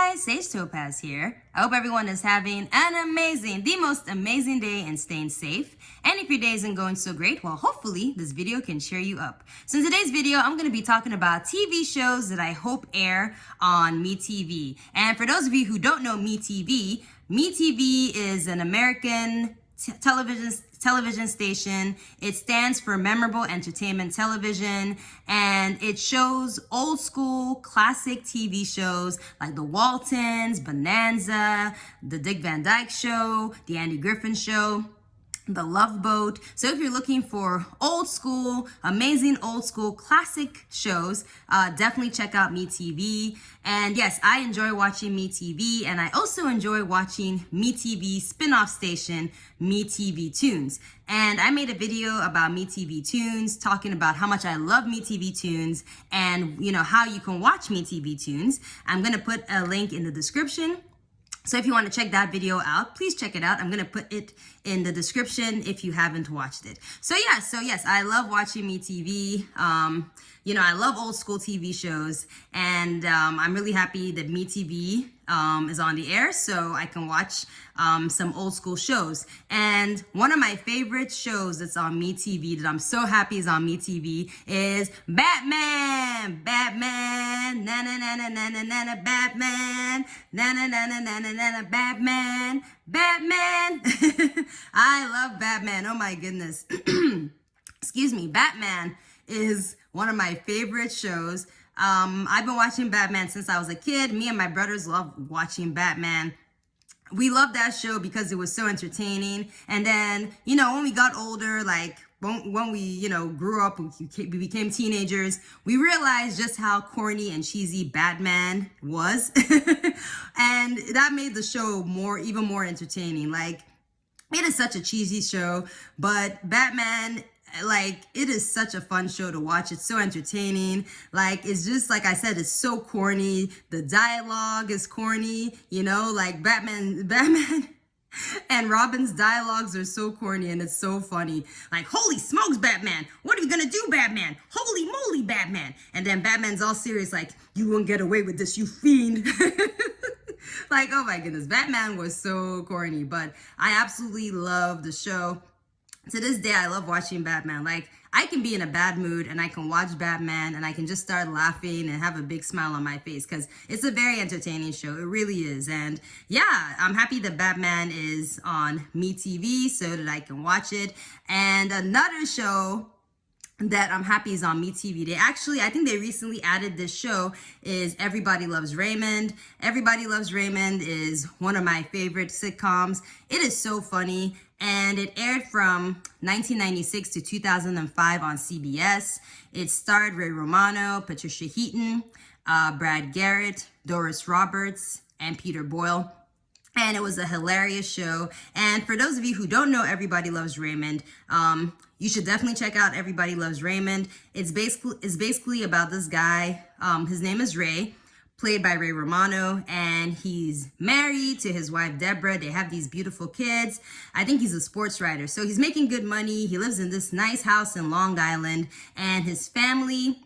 guys, Sage Topaz here. I hope everyone is having the most amazing day and staying safe. And if your day isn't going so great, well, hopefully this video can cheer you up. So in today's video, I'm going to be talking about TV shows that I hope air on MeTv. And for those of you who don't know MeTv, MeTv is an American television station. It stands for Memorable Entertainment Television, and it shows old school classic TV shows like The Waltons, Bonanza, The Dick Van Dyke Show, The Andy Griffin Show, The Love Boat. So if you're looking for old school, amazing old school classic shows, definitely check out MeTv. And yes, I enjoy watching MeTv, and I also enjoy watching MeTv spin-off station, MeTvToons. And I made a video about MeTvToons, talking about how much I love MeTvToons and, how you can watch MeTvToons. I'm going to put a link in the description. So if you want to check that video out, please check it out. I'm going to put it in the description if you haven't watched it. So yes, I love watching MeTv. I love old school TV shows, and I'm really happy that MeTv is on the air so I can watch some old school shows. And one of my favorite shows that's on MeTv that I'm so happy is on MeTv is Batman, na na na na na na na na, Batman, na na na na na na na na, Batman. I love Batman. Oh my goodness. Excuse me. Batman is one of my favorite shows. I've been watching Batman since I was a kid. Me and my brothers love watching Batman. We loved that show because it was so entertaining. And then, when we got older, like when we, grew up, we became teenagers, we realized just how corny and cheesy Batman was. And that made the show even more entertaining. Like, it is such a cheesy show, but Batman, it is such a fun show to watch. It's so entertaining. It's just, like I said, it's so corny. The dialogue is corny, Batman and Robin's dialogues are so corny, and it's so funny. Like, holy smokes, Batman. What are you gonna do, Batman? Holy moly, Batman. And then Batman's all serious, like, you won't get away with this, you fiend. Like, oh my goodness. Batman was so corny, but I absolutely love the show. To this day, I love watching Batman. Like, I can be in a bad mood and I can watch Batman and I can just start laughing and have a big smile on my face because it's a very entertaining show. It really is. And yeah, I'm happy that Batman is on MeTv so that I can watch it. And another show that I'm happy is on MeTv. I think they recently added this show is Everybody Loves Raymond. Everybody Loves Raymond is one of my favorite sitcoms. It is so funny, and it aired from 1996 to 2005 on CBS. It starred Ray Romano, Patricia Heaton, Brad Garrett, Doris Roberts, and Peter Boyle. And it was a hilarious show. And for those of you who don't know Everybody Loves Raymond, you should definitely check out Everybody Loves Raymond. It's basically about this guy. His name is Ray, played by Ray Romano, and he's married to his wife, Deborah. They have these beautiful kids. I think he's a sports writer. So he's making good money. He lives in this nice house in Long Island, and his parents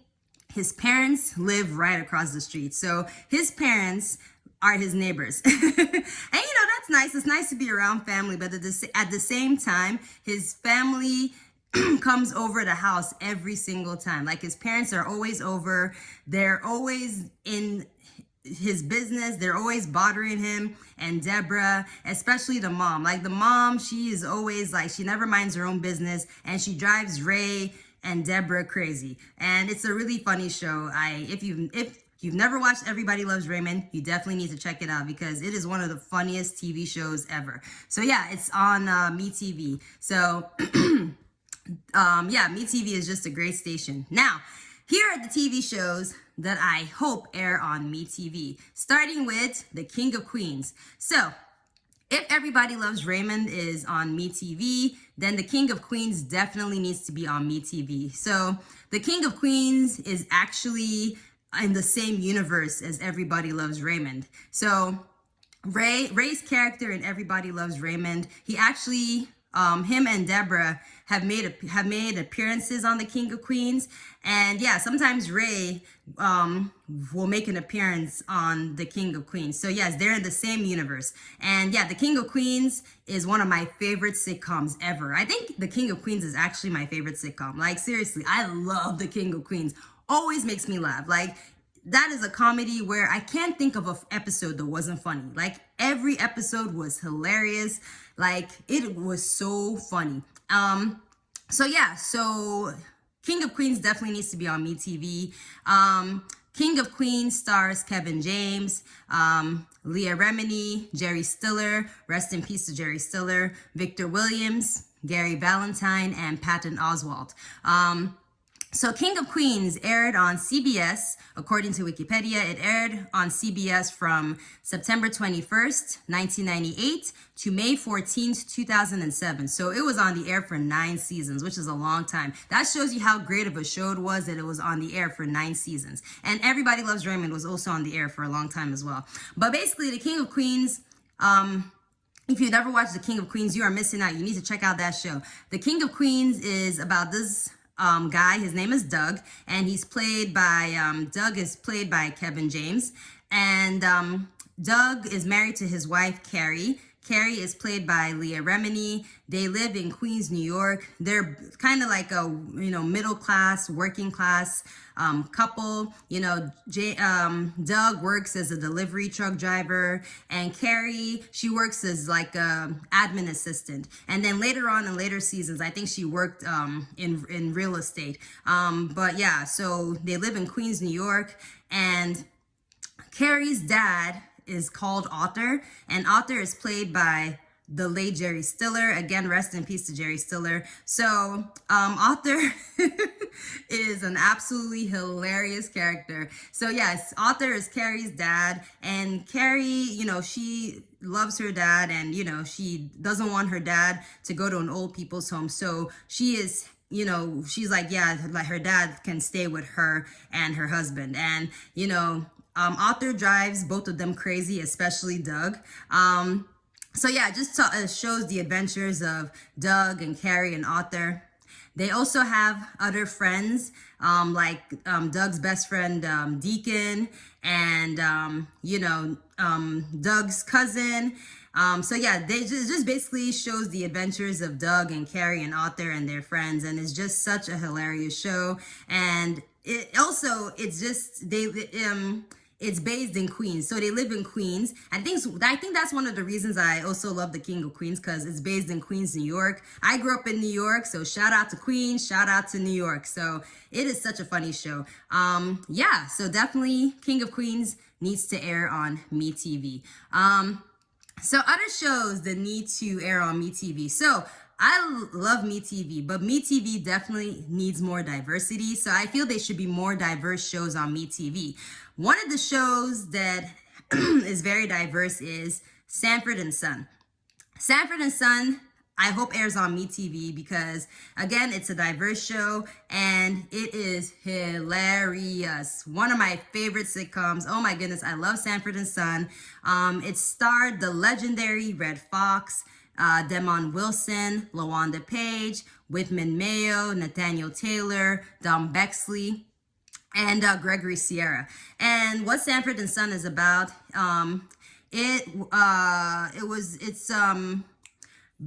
live right across the street. So his parents are his neighbors. And that's nice. It's nice to be around family, but at the same time, his family comes over the house every single time. Like, his parents are always over. They're always in his business. They're always bothering him and Deborah, especially the mom. Like, the mom, she is always she never minds her own business, and she drives Ray and Deborah crazy. And it's a really funny show. If you've never watched Everybody Loves Raymond, you definitely need to check it out because it is one of the funniest TV shows ever. So yeah, it's on MeTv. So MeTv is just a great station. Now, here are the TV shows that I hope air on MeTv, starting with The King of Queens. So if Everybody Loves Raymond is on MeTv, then The King of Queens definitely needs to be on MeTv. So The King of Queens is actually in the same universe as Everybody Loves Raymond. So Ray's character in Everybody Loves Raymond, he actually him and Deborah have made appearances on the King of Queens, and yeah, sometimes Ray will make an appearance on the King of Queens. So yes, they're in the same universe. And yeah, the King of Queens is one of my favorite sitcoms ever. I think the King of Queens is actually my favorite sitcom. Like seriously, I love the King of Queens. Always makes me laugh. Like that is a comedy where I can't think of an episode that wasn't funny. Like every episode was hilarious. Like it was so funny. So yeah, so King of Queens definitely needs to be on MeTv. King of Queens stars Kevin James, Leah Remini, Jerry Stiller, rest in peace to Jerry Stiller, Victor Williams, Gary Valentine, and Patton Oswalt. So King of Queens aired on CBS, according to Wikipedia. It aired on CBS from September 21st, 1998 to May 14th, 2007. So it was on the air for 9 seasons, which is a long time. That shows you how great of a show it was that it was on the air for 9 seasons. And Everybody Loves Raymond was also on the air for a long time as well. But basically, the King of Queens, if you've never watched The King of Queens, you are missing out. You need to check out that show. The King of Queens is about this guy. His name is Doug, and he's played by Doug is played by Kevin James, and Doug is married to his wife Carrie. Carrie is played by Leah Remini. They live in Queens, New York. They're kind of like a middle class, working class couple. Doug works as a delivery truck driver, and Carrie, she works as like a admin assistant. And then later on in later seasons, I think she worked in real estate. But yeah, so they live in Queens, New York, and Carrie's dad is called Arthur, and Arthur is played by the late Jerry Stiller. Again, rest in peace to Jerry Stiller. So Arthur is an absolutely hilarious character. So yes, Arthur is Carrie's dad, and Carrie, she loves her dad, and she doesn't want her dad to go to an old people's home. So she is, she's like, yeah, like her dad can stay with her and her husband. And Arthur drives both of them crazy, especially Doug. So yeah, it just shows the adventures of Doug and Carrie and Arthur. They also have other friends, like Doug's best friend, Deacon, and, Doug's cousin. So yeah, they just basically shows the adventures of Doug and Carrie and Arthur and their friends. And it's just such a hilarious show. And it's based in Queens, so they live in Queens. I think that's one of the reasons I also love the King of Queens, because it's based in Queens, New York. I grew up in New York, so shout out to Queens, shout out to New York. So it is such a funny show. Yeah, so definitely King of Queens needs to air on MeTv. So other shows that need to air on MeTv. So I love MeTv, but MeTv definitely needs more diversity. So I feel there should be more diverse shows on MeTv. One of the shows that is very diverse is Sanford and Son. Sanford and Son, I hope airs on MeTv because, again, it's a diverse show and it is hilarious. One of my favorite sitcoms. Oh my goodness, I love Sanford and Son. It starred the legendary Red Fox, Demond Wilson, LaWanda Page, Whitman Mayo, Nathaniel Taylor, Don Bexley, and Gregory Sierra. And what Sanford and Son is about, it's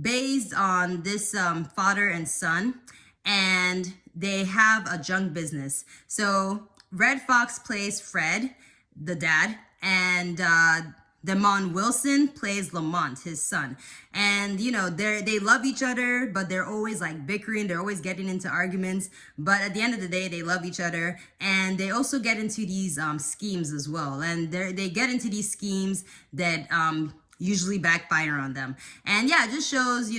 based on this father and son, and they have a junk business. So Red Fox plays Fred, the dad, and Demond Wilson plays Lamont, his son. And, they love each other, but they're always like bickering. They're always getting into arguments. But at the end of the day, they love each other. And they also get into these schemes as well. And they get into these schemes that usually backfire on them. And yeah, it just shows,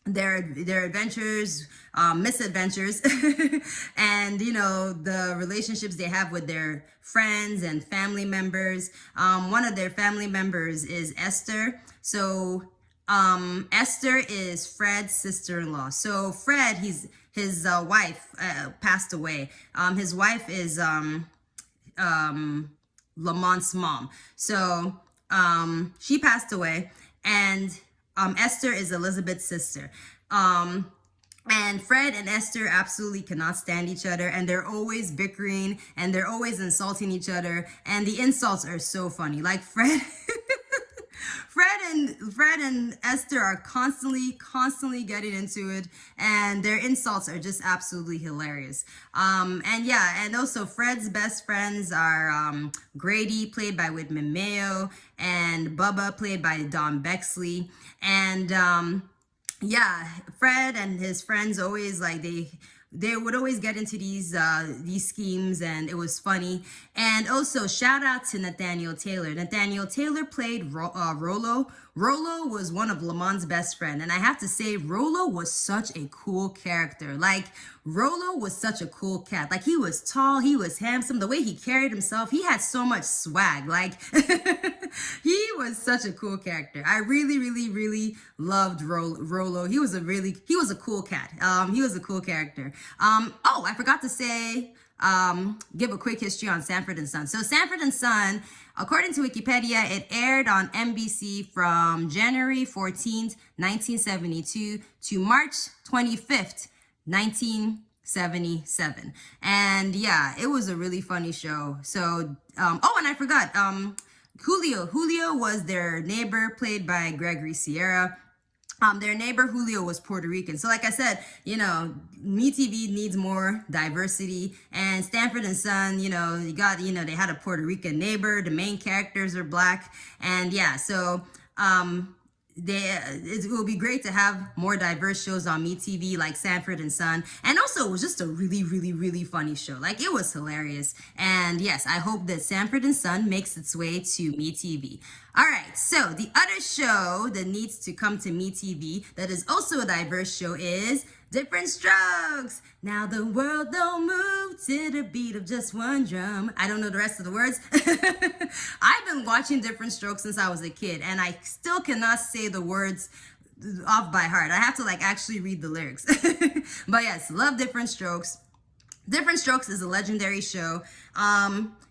their adventures, misadventures, and the relationships they have with their friends and family members. One of their family members is Esther. So Esther is Fred's sister-in-law. So Fred, his wife passed away. His wife is Lamont's mom. So she passed away, and Esther is Elizabeth's sister. And Fred and Esther absolutely cannot stand each other, and they're always bickering and they're always insulting each other, and the insults are so funny. Like Fred Fred and Esther are constantly getting into it, and their insults are just absolutely hilarious. And yeah, and also Fred's best friends are Grady, played by Whitman Mayo, and Bubba, played by Don Bexley. And yeah, Fred and his friends always like they would always get into these schemes, and it was funny. And also shout out to Nathaniel Taylor. Nathaniel Taylor played Rollo. Rollo was one of Lamont's best friend, and I have to say Rollo was such a cool character. Like Rollo was such a cool cat. Like he was tall, he was handsome, the way he carried himself, he had so much swag. Like he was such a cool character. I really loved Rollo. He was a cool cat. He was a cool character. Oh, I forgot to say, give a quick history on Sanford and Son. So Sanford and Son, according to Wikipedia, it aired on NBC from January 14th, 1972 to March 25th, 1977. And yeah, it was a really funny show. So, oh, and I forgot, Julio was their neighbor, played by Gregory Sierra. Their neighbor Julio was Puerto Rican. So like I said, you know, MeTv needs more diversity, and Sanford and Son, you know, they had a Puerto Rican neighbor. The main characters are Black. And yeah, so, it will be great to have more diverse shows on MeTv like Sanford and Son. And also it was just a really funny show. Like it was hilarious. And yes, I hope that Sanford and Son makes its way to MeTv. All right, so the other show that needs to come to MeTv that is also a diverse show is Different Strokes. Now the world don't move to the beat of just one drum. I don't know the rest of the words. I've been watching Different Strokes since I was a kid, and I still cannot say the words off by heart. I have to like actually read the lyrics. But yes, love Different Strokes. Different Strokes is a legendary show.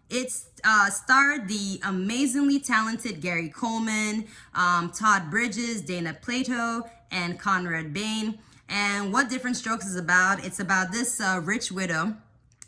It's starred the amazingly talented Gary Coleman, Todd Bridges, Dana Plato, and Conrad Bain. And what Different Strokes is about, it's about this rich widow.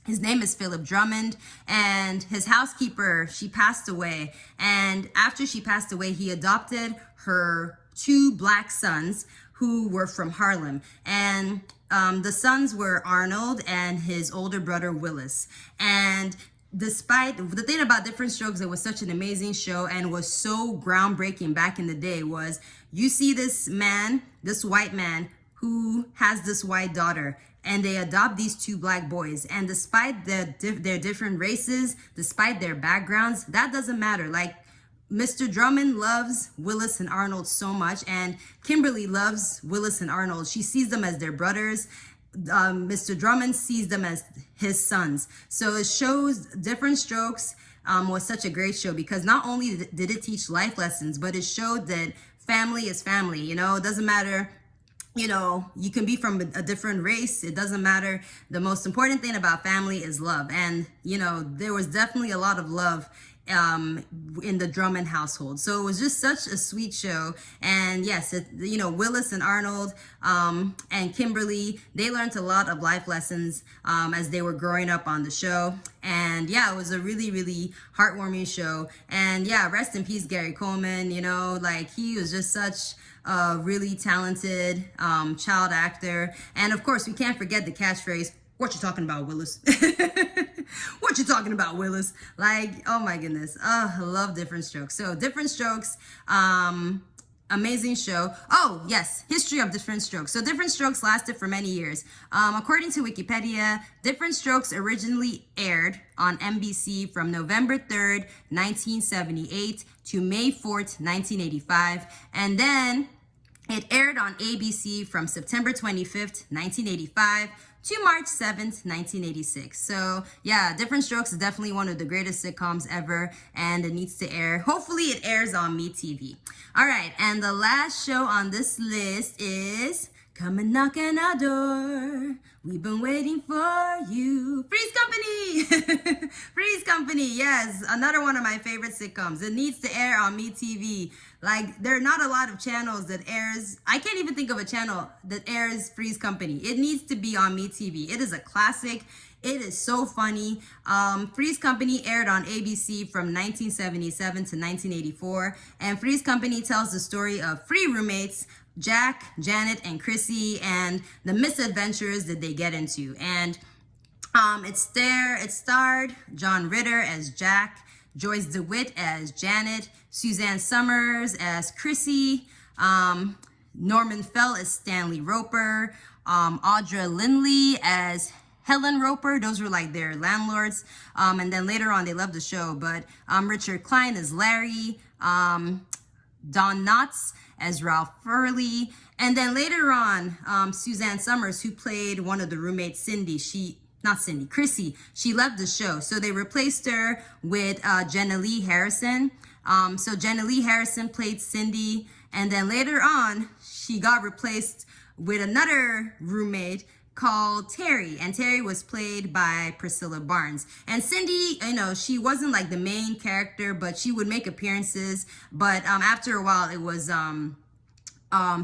His name is Philip Drummond, and his housekeeper, she passed away. And after she passed away, he adopted her 2 Black sons who were from Harlem. And the sons were Arnold and his older brother Willis. And despite the thing about Different Strokes, it was such an amazing show and was so groundbreaking back in the day, was you see this man, this white man, who has this white daughter, and they adopt these 2 Black boys. And despite their different races, despite their backgrounds, that doesn't matter. Like Mr. Drummond loves Willis and Arnold so much, and Kimberly loves Willis and Arnold. She sees them as their brothers. Mr. Drummond sees them as his sons. So it shows Different Strokes was such a great show, because not only did it teach life lessons, but it showed that family is family. You know, it doesn't matter. You know, you can be from a different race. It doesn't matter. The most important thing about family is love. And, you know, there was definitely a lot of love in the Drummond household. So it was just such a sweet show. And yes, you know, Willis and Arnold and Kimberly, they learned a lot of life lessons as they were growing up on the show. And yeah, it was a really heartwarming show. And yeah, rest in peace, Gary Coleman. You know, like he was just such a really talented child actor. And of course, we can't forget the catchphrase, "What you talking about, Willis?" What you talking about, Willis? Like, oh my goodness. Oh, I love Different Strokes. So Different Strokes, amazing show. Oh yes, history of Different Strokes. So Different Strokes lasted for many years. According to Wikipedia, Different Strokes originally aired on NBC from November 3rd, 1978 to May 4th, 1985. And then it aired on ABC from September 25th, 1985 to March 7th, 1986. So yeah, Different Strokes is definitely one of the greatest sitcoms ever, and it needs to air. Hopefully it airs on MeTv. All right, and the last show on this list is Come and knock on our door. We've been waiting for you. Three's Company! Three's Company, yes. Another one of my favorite sitcoms. It needs to air on MeTv. Like, there are not a lot of channels that airs. I can't even think of a channel that airs Three's Company. It needs to be on MeTv. It is a classic. It is so funny. Three's Company aired on ABC from 1977 to 1984. And Three's Company tells the story of three roommates, Jack, Janet, and Chrissy, and the misadventures that they get into. And it starred John Ritter as Jack, Joyce DeWitt as Janet, Suzanne Summers as Chrissy, Norman Fell as Stanley Roper, Audra Lindley as Helen Roper. Those were like their landlords. And then later on, they loved the show. But Richard Klein as Larry, Don Knotts as Ralph Furley. And then later on, Suzanne Summers, who played one of the roommates, Chrissy, she left the show. So they replaced her with Jenna Lee Harrison. So Jenna Lee Harrison played Cindy. And then later on, she got replaced with another roommate called Terry, and Terry was played by Priscilla Barnes. And Cindy, you know, she wasn't like the main character, but she would make appearances. But after a while, it was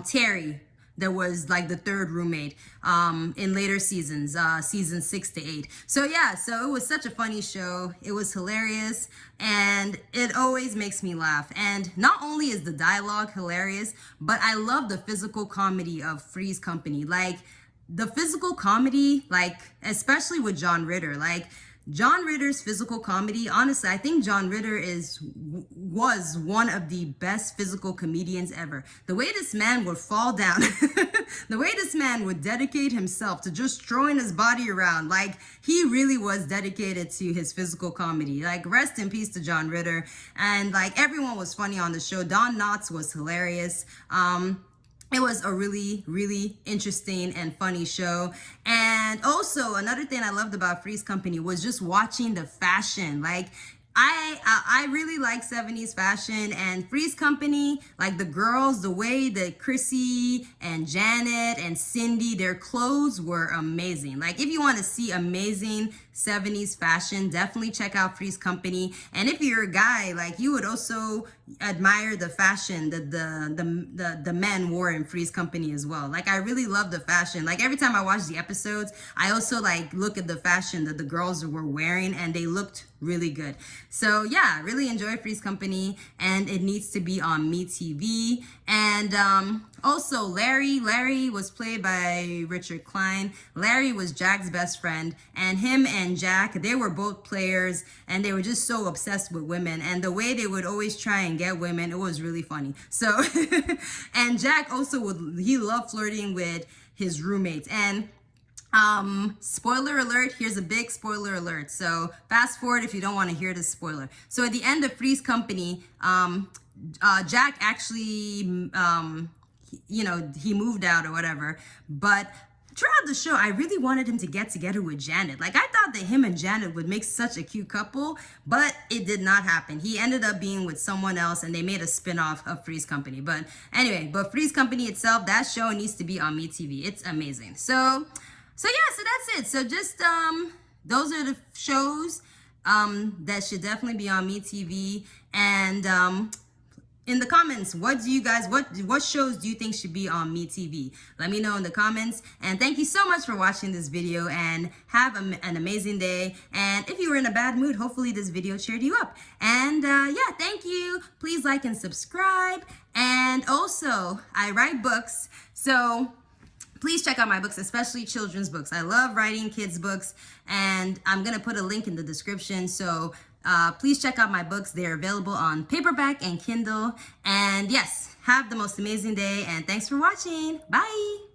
Terry that was like the third roommate in later seasons, seasons 6 to 8. So yeah, so it was such a funny show. It was hilarious, and it always makes me laugh. And not only is the dialogue hilarious, but I love the physical comedy of Three's Company. Like, the physical comedy, like, especially with John Ritter, like, John Ritter's physical comedy, honestly, I think John Ritter was one of the best physical comedians ever. The way this man would fall down, the way this man would dedicate himself to just throwing his body around, like, he really was dedicated to his physical comedy. Like, rest in peace to John Ritter. And like, everyone was funny on the show. Don Knotts was hilarious. It was a really, really interesting and funny show. And also, another thing I loved about Three's Company was just watching the fashion. Like, I really like 70s fashion, and Three's Company, like the girls, the way that Chrissy and Janet and Cindy, their clothes were amazing. Like, if you want to see amazing 70s fashion, definitely check out Three's Company. And if you're a guy, like, you would also admire the fashion that the men wore in Three's Company as well. Like, I really love the fashion. Like, every time I watch the episodes, I also like look at the fashion that the girls were wearing, and they looked really good. So yeah, really enjoy Three's Company, and it needs to be on MeTv. And also Larry was played by Richard Klein. Larry was Jack's best friend, and him and Jack, they were both players, and they were just so obsessed with women, and the way they would always try and get women, it was really funny. So and Jack also he loved flirting with his roommates. And spoiler alert, here's a big spoiler alert. So fast forward if you don't want to hear the spoiler. So at the end of Three's Company, Jack actually, you know, he moved out or whatever. But throughout the show, I really wanted him to get together with Janet. Like, I thought that him and Janet would make such a cute couple, but it did not happen. He ended up being with someone else, and they made a spin-off of Three's Company. But anyway, Three's Company itself, that show needs to be on MeTv. It's amazing. So yeah, so that's it. So just those are the shows that should definitely be on MeTv. And in the comments, what shows do you think should be on MeTv? Let me know in the comments. And thank you so much for watching this video, and have an amazing day. And if you were in a bad mood, hopefully this video cheered you up. And yeah, thank you. Please like and subscribe. And also, I write books, so please check out my books, especially children's books. I love writing kids' books, and I'm going to put a link in the description. So please check out my books. They're available on paperback and Kindle. And yes, have the most amazing day, and thanks for watching. Bye.